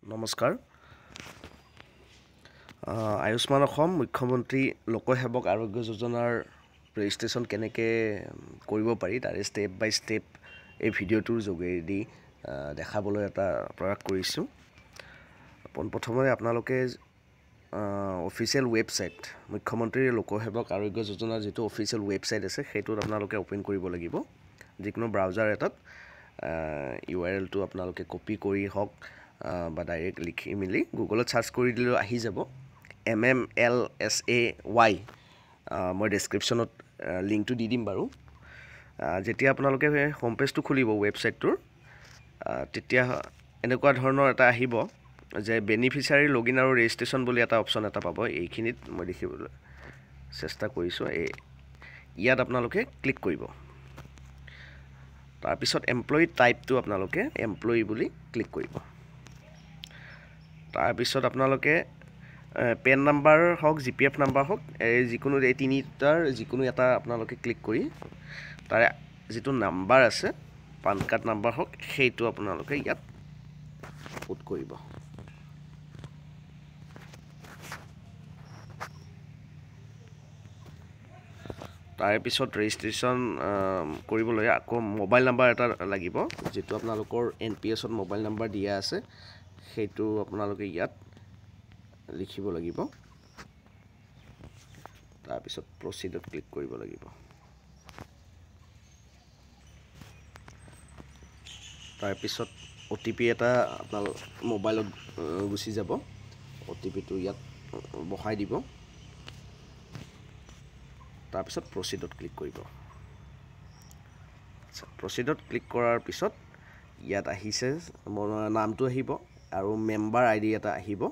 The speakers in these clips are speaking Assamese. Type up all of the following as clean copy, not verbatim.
নমস্কাৰ আয়ুষ্মান অসম মুখ্যমন্ত্ৰী লোকসেৱক আৰোগ্য যোজনাৰ ৰেজিষ্ট্ৰেশ্যন কেনেকৈ কৰিব পাৰি তাৰে ষ্টেপ বাই ষ্টেপ এই ভিডিঅ'টোৰ যোগেদি দেখাবলৈ এটা প্ৰয়াস কৰিছোঁ। পোনপ্ৰথমে আপোনালোকে অফিচিয়েল ৱেবছাইট মুখ্যমন্ত্ৰী লোকসেৱক আৰোগ্য যোজনাৰ যিটো অফিচিয়েল ৱেবছাইট আছে সেইটোত আপোনালোকে অ'পেন কৰিব লাগিব। যিকোনো ব্ৰাউজাৰ এটাত URL-টো আপোনালোকে কপি কৰি হওক বা ডাইৰেক্ট লিখি মেলি গুগলত চাৰ্চ কৰি দিলেও আহি যাব। MMLSAY মই ডেছক্ৰিপশ্যনত লিংকটো দি দিম বাৰু। যেতিয়া আপোনালোকে হোম পেজটো খুলিব ৱেবছাইটটোৰ তেতিয়া এনেকুৱা ধৰণৰ এটা আহিব যে বেনিফিচিয়াৰী লগইন আৰু ৰেজিষ্ট্ৰেশ্যন বুলি এটা অপশ্যন এটা পাব। এইখিনিত মই দেখিবলৈ চেষ্টা কৰিছোঁ। ইয়াত আপোনালোকে ক্লিক কৰিব। তাৰপিছত এমপ্লয়ী টাইপটো আপোনালোকে এমপ্লয়ী বুলি ক্লিক কৰিব। তাৰপিছত আপোনালোকে পেন নাম্বাৰ হওক GPF নাম্বাৰ হওক যিকোনো এই তিনিটাৰ যিকোনো এটা আপোনালোকে ক্লিক কৰি তাৰে যিটো নাম্বাৰ আছে পান কাৰ্ড নাম্বাৰ হওক সেইটো আপোনালোকে ইয়াত পুট কৰিব। তাৰপিছত ৰেজিষ্ট্ৰেশ্যন কৰিবলৈ আকৌ মোবাইল নাম্বাৰ এটা লাগিব, যিটো আপোনালোকৰ NPS-ত মোবাইল নাম্বাৰ দিয়া আছে সেইটো আপোনালোকে ইয়াত লিখিব লাগিব। তাৰপিছত প্ৰচিডত ক্লিক কৰিব লাগিব। তাৰপিছত OTP এটা আপোনাৰ মোবাইলত গুচি যাব। OTP-টো ইয়াত বহাই দিব। তাৰপিছত প্ৰচিডত ক্লিক কৰিব। প্ৰচিডত ক্লিক কৰাৰ পিছত ইয়াত আহিছে মোৰ নামটো আহিব আৰু মেম্বাৰ ID এটা আহিব।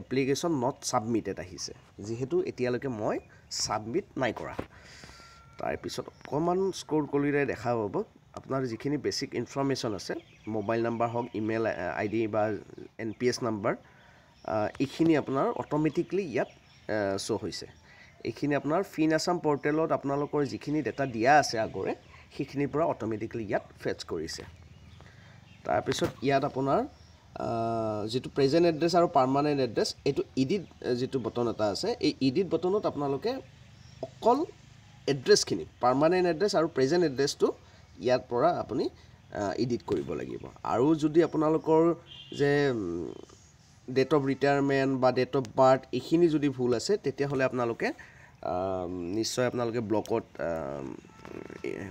এপ্লিকেশ্যন নট ছাবমিটেড আহিছে, যিহেতু এতিয়ালৈকে মই ছাবমিট নাই কৰা। তাৰপিছত অকণমান স্ক্ৰল কৰিলে দেখা পাব আপোনাৰ যিখিনি বেছিক ইনফৰমেশ্যন আছে, মোবাইল নাম্বাৰ হওক, ইমেইল ID বা NPS নাম্বাৰ, এইখিনি আপোনাৰ অট'মেটিকলি ইয়াত শ্ব' হৈছে। এইখিনি আপোনাৰ ফিন আছাম পৰ্টেলত আপোনালোকৰ যিখিনি ডাটা দিয়া আছে আগৰে সেইখিনিৰ পৰা অট'মেটিকলি ইয়াত ফেচ কৰিছে। তাৰপিছত ইয়াত আপোনাৰ যিটো প্ৰেজেণ্ট এড্ৰেছ আৰু পাৰ্মানেণ্ট এড্ৰেছ, এইটো এডিট যিটো বটন এটা আছে, এই এডিট বটনত আপোনালোকে অকল এড্ৰেছখিনি পাৰ্মানেণ্ট এড্ৰেছ আৰু প্ৰেজেণ্ট এড্ৰেছটো ইয়াৰ পৰা আপুনি এডিট কৰিব লাগিব। আৰু যদি আপোনালোকৰ যে ডেট অফ ৰিটায়াৰমেণ্ট বা ডেট অফ বাৰ্থ এইখিনি যদি ভুল আছে তেতিয়াহ'লে আপোনালোকে নিশ্চয় আপোনালোকে ব্লকত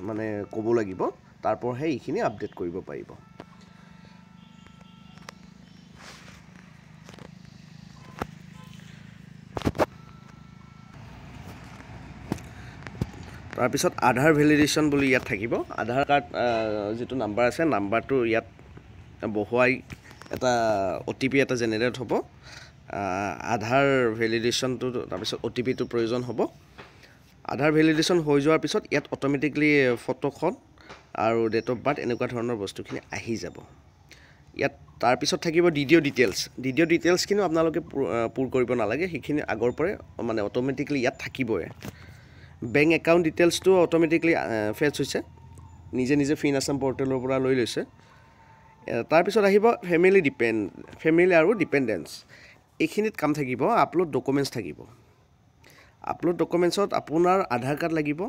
মানে ক'ব লাগিব, তাৰপৰাহে এইখিনি আপডেট কৰিব পাৰিব। তাৰপিছত আধাৰ ভেলিডেশ্যন বুলি ইয়াত থাকিব। আধাৰ কাৰ্ড যিটো নাম্বাৰ আছে নাম্বাৰটো ইয়াত বহুৱাই এটা OTP এটা জেনেৰেট হ'ব। আধাৰ ভেলিডেশ্যনটো তাৰপিছত OTP-টো প্ৰয়োজন হ'ব। আধাৰ ভেলিডেশ্যন হৈ যোৱাৰ পিছত ইয়াত অট'মেটিকলি ফটোখন আৰু ডেট অফ বাৰ্থ এনেকুৱা ধৰণৰ বস্তুখিনি আহি যাব। ইয়াত তাৰপিছত থাকিব DDO ডিটেইলছ। DDO ডিটেইলছখিনিও আপোনালোকে পূৰ কৰিব নালাগে, সেইখিনি আগৰ পৰাই মানে অট'মেটিকলি ইয়াত থাকিবই। বেংক একাউণ্ট ডিটেইলছটো অট'মেটিকলি ফেচ হৈছে, নিজে নিজে ফিন আছাম পৰ্টেলৰ পৰা লৈ লৈছে। তাৰপিছত আহিব ফেমিলি আৰু ডিপেণ্ডেঞ্চ। এইখিনিত কাম থাকিব আপলোড ডকুমেণ্টছ থাকিব। আপলোড ডকুমেণ্টছত আপোনাৰ আধাৰ কাৰ্ড লাগিব,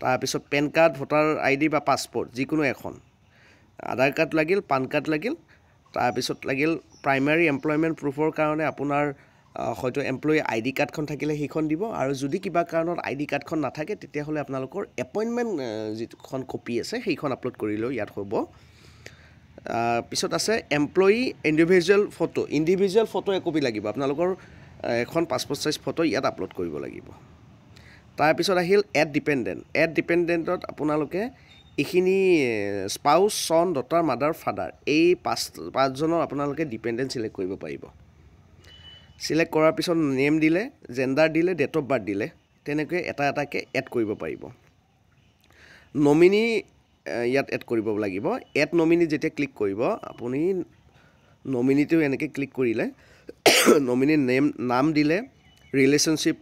তাৰপিছত পেন কাৰ্ড, ভোটাৰ ID বা পাছপৰ্ট যিকোনো এখন, আধাৰ কাৰ্ড লাগিল, পান কাৰ্ড লাগিল, তাৰপিছত লাগিল প্ৰাইমাৰী এমপ্লয়মেণ্ট প্ৰুফৰ কাৰণে আপোনাৰ হয়তো এমপ্লয়ী ID কাৰ্ডখন থাকিলে সেইখন দিব, আৰু যদি কিবা কাৰণত ID কাৰ্ডখন নাথাকে তেতিয়াহ'লে আপোনালোকৰ এপইণ্টমেণ্ট যিখন কপি আছে সেইখন আপলোড কৰিলেও ইয়াত হ'ব। পিছত আছে এমপ্লয়ী ইণ্ডিভিজুৱেল ফটো একপি লাগিব, আপোনালোকৰ এখন পাছপৰ্ট চাইজ ফটো ইয়াত আপলোড কৰিব লাগিব। তাৰপিছত আহিল এড ডিপেণ্ডেণ্টত আপোনালোকে এইখিনি স্পাউচ, ছন, ডটাৰ, মাদাৰ, ফাদাৰ এই পাঁচজনৰ আপোনালোকে ডিপেণ্ডেণ্ট ছিলেক্ট কৰিব পাৰিব। ছিলেক্ট কৰাৰ পিছত নেম দিলে, জেণ্ডাৰ দিলে, ডেট অফ বাৰ্থ দিলে, তেনেকৈ এটা এটাকৈ এড কৰিব পাৰিব। নমিনি ইয়াত এড কৰিব লাগিব। এড নমিনি যেতিয়া ক্লিক কৰিব আপুনি নমিনিটো এনেকৈ ক্লিক কৰিলে নমিনি নাম দিলে, ৰিলেশ্যনশ্বিপ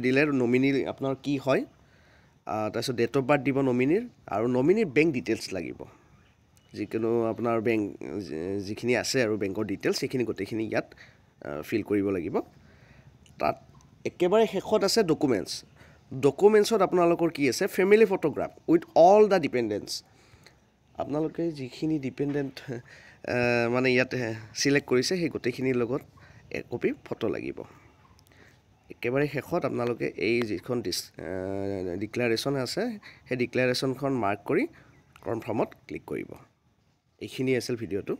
দিলে, নমিনি আপোনাৰ কি হয়, তাৰপিছত ডেট অফ বাৰ্থ দিব নমিনিৰ, আৰু নমিনিৰ বেংক ডিটেইলছ লাগিব। যিকোনো আপোনাৰ বেংক যিখিনি আছে আৰু বেংকৰ ডিটেইলছ সেইখিনি গোটেইখিনি ইয়াত ফিল কৰিব লাগিব তাত একেবাৰে শেষত আছে ডকুমেণ্টছত আপোনালোকৰ কি আছে family photograph with all the dependents আপোনালোকে যিখিনি ডিপেণ্ডেণ্ট মানে ইয়াত চিলেক্ট কৰিছে সেই গোটেইখিনিৰ লগত একপি ফটো লাগিব একেবাৰে শেষত আপোনালোকে এই যিখন ডিক্লাৰেশ্যন আছে সেই ডিক্লাৰেশ্যনখন মাৰ্ক কৰি কনফাৰ্মত ক্লিক কৰিব এইখিনি আছিল ভিডিঅ'টো